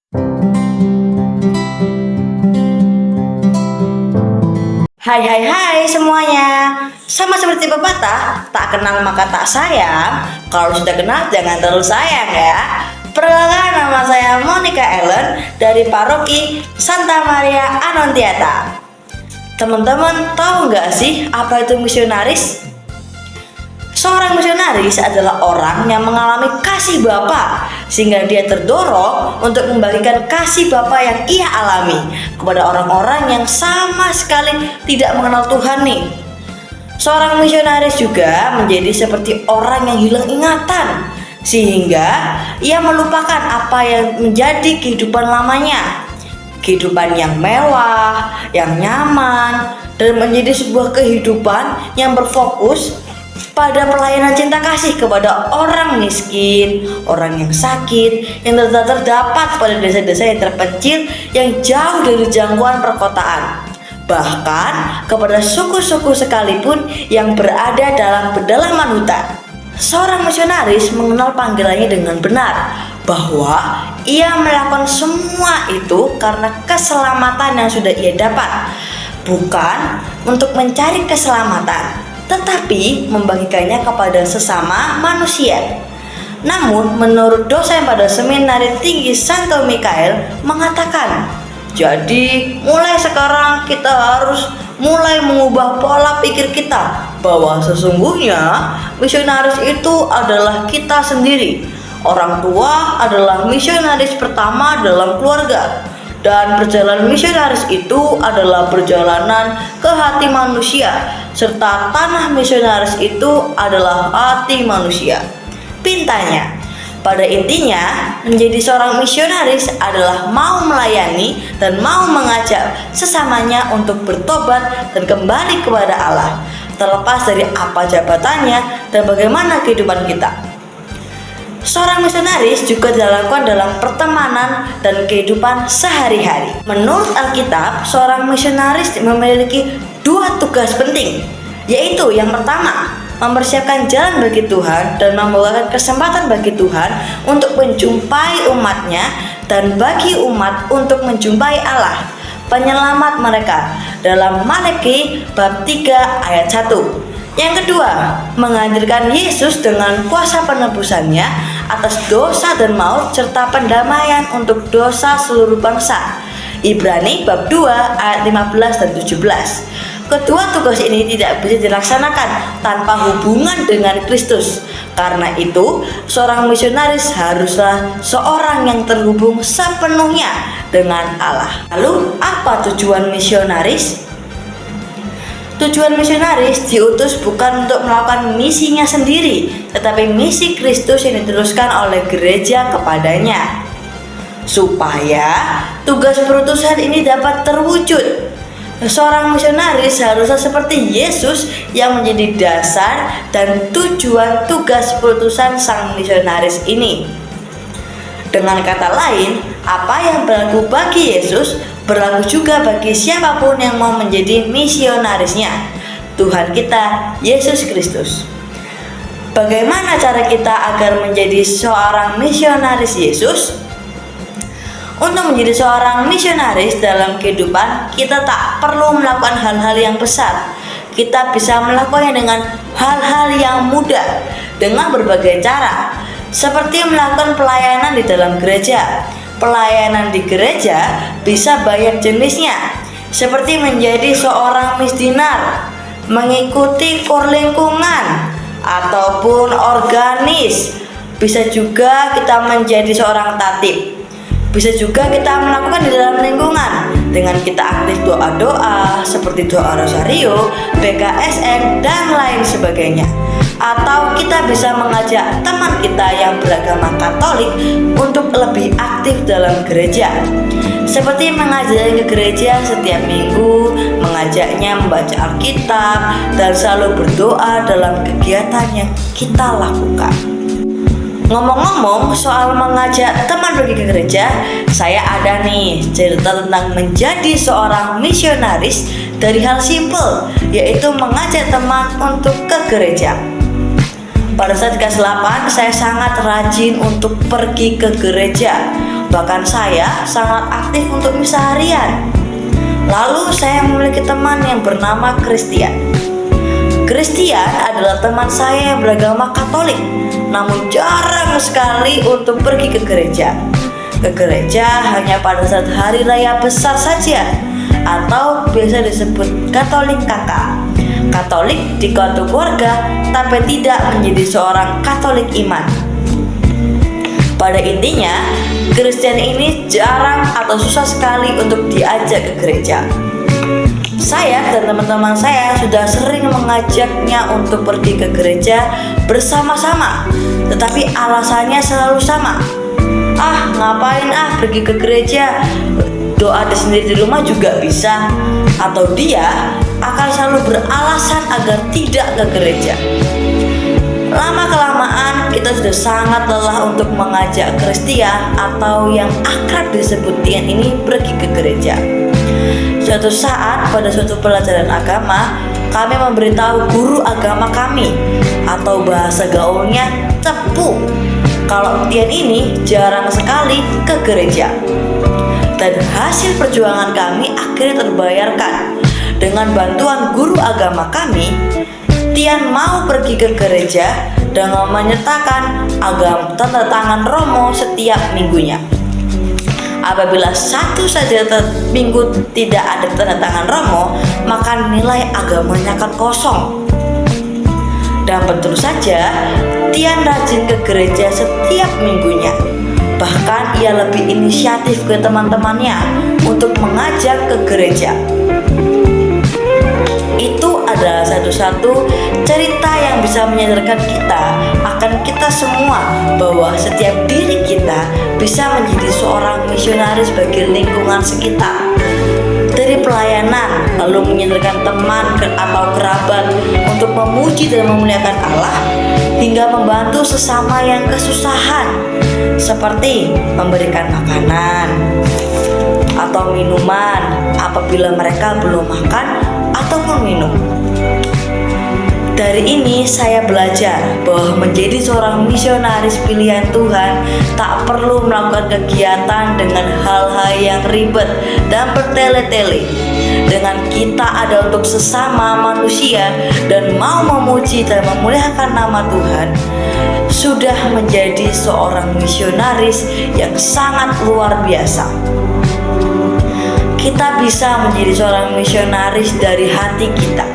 Hai hai hai semuanya. Sama seperti pepatah, tak kenal maka tak sayang. Kalau sudah kenal jangan terlalu sayang ya. Perkenalkan, nama saya Monica Ellen dari Paroki Santa Maria Annunziata. Teman-teman tahu nggak sih apa itu misionaris? Seorang misionaris adalah orang yang mengalami kasih Bapa sehingga dia terdorong untuk membagikan kasih Bapa yang ia alami kepada orang-orang yang sama sekali tidak mengenal Tuhan nih. Seorang misionaris juga menjadi seperti orang yang hilang ingatan sehingga ia melupakan apa yang menjadi kehidupan lamanya. Kehidupan yang mewah, yang nyaman, dan menjadi sebuah kehidupan yang berfokus pada pelayanan cinta kasih kepada orang miskin, orang yang sakit, yang terdapat pada desa-desa yang terpencil yang jauh dari jangkauan perkotaan. Bahkan kepada suku-suku sekalipun yang berada dalam pedalaman hutan. Seorang misionaris mengenal panggilannya dengan benar, bahwa ia melakukan semua itu karena keselamatan yang sudah ia dapat, bukan untuk mencari keselamatan, tetapi membagikannya kepada sesama manusia. Namun menurut dosen pada Seminari Tinggi Santo Mikael mengatakan, jadi mulai sekarang kita harus mulai mengubah pola pikir kita bahwa sesungguhnya misionaris itu adalah kita sendiri. Orang tua adalah misionaris pertama dalam keluarga, dan perjalanan misionaris itu adalah perjalanan ke hati manusia, serta tanah misionaris itu adalah hati manusia. Pintanya, pada intinya menjadi seorang misionaris adalah mau melayani dan mau mengajak sesamanya untuk bertobat dan kembali kepada Allah, terlepas dari apa jabatannya dan bagaimana kehidupan kita. Seorang misionaris juga dilakukan dalam pertemanan dan kehidupan sehari-hari. Menurut Alkitab, seorang misionaris memiliki dua tugas penting, yaitu yang pertama, mempersiapkan jalan bagi Tuhan dan membawakan kesempatan bagi Tuhan untuk menjumpai umatnya, dan bagi umat untuk menjumpai Allah, penyelamat mereka, dalam Malaki bab 3 ayat 1. Yang kedua, menghadirkan Yesus dengan kuasa penebusannya atas dosa dan maut serta pendamaian untuk dosa seluruh bangsa. Ibrani bab 2 ayat 15 dan 17. Kedua tugas ini tidak bisa dilaksanakan tanpa hubungan dengan Kristus. Karena itu, seorang misionaris haruslah seorang yang terhubung sepenuhnya dengan Allah. Lalu, apa tujuan misionaris? Tujuan misionaris diutus bukan untuk melakukan misinya sendiri, tetapi misi Kristus yang diteruskan oleh gereja kepadanya, supaya tugas perutusan ini dapat terwujud. Seorang misionaris haruslah seperti Yesus yang menjadi dasar dan tujuan tugas perutusan sang misionaris ini. Dengan kata lain, apa yang berlaku bagi Yesus berlaku juga bagi siapapun yang mau menjadi misionarisnya, Tuhan kita Yesus Kristus. Bagaimana cara kita agar menjadi seorang misionaris Yesus? Untuk menjadi seorang misionaris dalam kehidupan, kita tak perlu melakukan hal-hal yang besar. Kita bisa melakukannya dengan hal-hal yang mudah, dengan berbagai cara, seperti melakukan pelayanan di dalam gereja. Pelayanan di gereja bisa banyak jenisnya, seperti menjadi seorang misdinar, mengikuti kor lingkungan, ataupun organis. Bisa juga kita menjadi seorang tatib. Bisa juga kita melakukan di dalam lingkungan dengan kita aktif doa-doa seperti doa rosario, BKSN, dan lain sebagainya. Atau kita bisa mengajak teman kita yang beragama Katolik untuk lebih aktif dalam gereja, seperti mengajaknya ke gereja setiap minggu, mengajaknya membaca Alkitab, dan selalu berdoa dalam kegiatan yang kita lakukan. Ngomong-ngomong soal mengajak teman pergi ke gereja, saya ada nih cerita tentang menjadi seorang misionaris dari hal simple, yaitu mengajak teman untuk ke gereja. Pada saat kelas 8, saya sangat rajin untuk pergi ke gereja. Bahkan saya sangat aktif untuk misa harian. Lalu saya memiliki teman yang bernama Christian. Christian adalah teman saya yang beragama Katolik, namun jarang sekali untuk pergi ke gereja. Ke gereja hanya pada saat hari raya besar saja, atau biasa disebut Katolik kakak. Katolik di keluarga, tapi tidak menjadi seorang Katolik iman. Pada intinya, Christian ini jarang atau susah sekali untuk diajak ke gereja. Saya dan teman-teman saya sudah sering mengajaknya untuk pergi ke gereja bersama-sama, tetapi alasannya selalu sama. Ngapain pergi ke gereja? Doa sendiri di rumah juga bisa. Atau dia akan selalu beralasan agar tidak ke gereja. Lama-kelamaan kita sudah sangat lelah untuk mengajak Christian atau yang akrab disebut Tian ini pergi ke gereja. Suatu saat pada suatu pelajaran agama, kami memberitahu guru agama kami, atau bahasa gaulnya cepu, kalau Tian ini jarang sekali ke gereja. Dan hasil perjuangan kami akhirnya terbayarkan. Dengan bantuan guru agama kami, Tian mau pergi ke gereja dengan menyertakan tanda tangan Romo setiap minggunya. Apabila satu saja minggu tidak ada tanda tangan Romo, maka nilai agamanya akan kosong. Dan betul saja, Tian rajin ke gereja setiap minggunya. Bahkan ia lebih inisiatif ke teman-temannya untuk mengajak ke gereja. Itu adalah satu-satu cerita yang bisa menyadarkan kita akan kita semua bahwa setiap diri kita bisa menjadi seorang misionaris bagi lingkungan sekitar. Dari pelayanan, lalu menyadarkan teman atau kerabat untuk memuji dan memuliakan Allah, hingga membantu sesama yang kesusahan, seperti memberikan makanan atau minuman apabila mereka belum makan ataupun minum. Dari ini saya belajar bahwa menjadi seorang misionaris pilihan Tuhan tak perlu melakukan kegiatan dengan hal-hal yang ribet dan bertele-tele. Dengan kita ada untuk sesama manusia dan mau memuji dan memuliakan nama Tuhan, sudah menjadi seorang misionaris yang sangat luar biasa. Kita bisa menjadi seorang misionaris dari hati kita.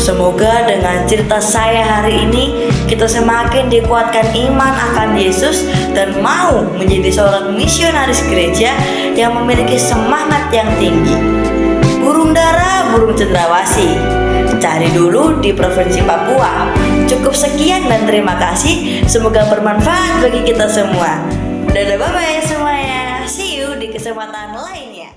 Semoga dengan cerita saya hari ini kita semakin dikuatkan iman akan Yesus dan mau menjadi seorang misionaris gereja yang memiliki semangat yang tinggi. Burung dara, burung cendrawasih, cari dulu di Provinsi Papua. Cukup sekian dan terima kasih. Semoga bermanfaat bagi kita semua. Dadah, bye-bye semuanya. See you di kesempatan lainnya.